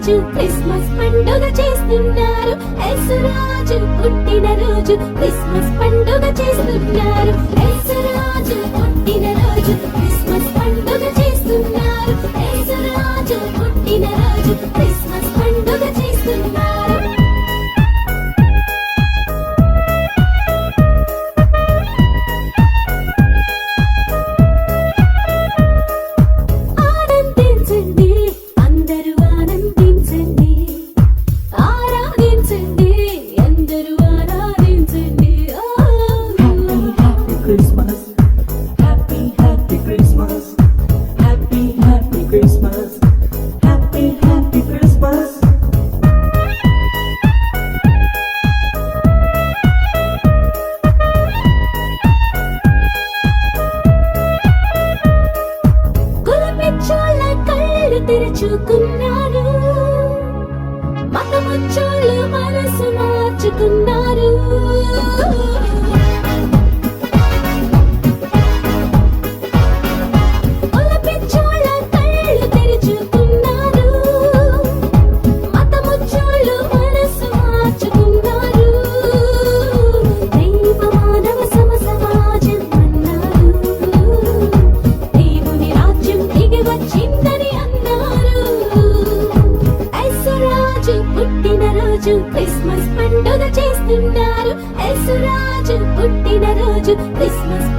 Yesuraju Christmas పండుగ చేస్తున్నారు. యేసురాజు పుట్టినరోజు క్రిస్మస్ పండుగ చేస్తున్నారు. యేసురాజు పుట్టినరోజు క్రిస్మస్ పండుగ చేస్తున్నారు. యేసురాజు పుట్టినరోజు క్రిస్మస్ పండుగ చేస్తున్నారు. ఆనందించండి, అందరూ ఆనందించండి, ఆరాధించండి, అందరూ ఆరాధించండి. Happy Christmas, happy Christmas, happy Christmas, happy Christmas. కులపిచ్చోళ్ళ కళ్ళు తెరుచుకున్నారు, మతముచ్చోళ్ళు మనసు మార్చుకున్నారు. కులపిచ్చోళ్ళ కళ్ళు తెరుచుకున్నారు, మతముచ్చోళ్ళు మనసు మార్చుకున్నారు. దైవ మానవ సమాజం అన్నారు, దేవుని రాజ్యం దిగి వచ్చిందని అన్నారు. యేసురాజు పుట్టినరోజు క్రిస్మస్ పండుగ చేస్తున్నారు. యేసురాజు పుట్టినరోజు క్రిస్మస్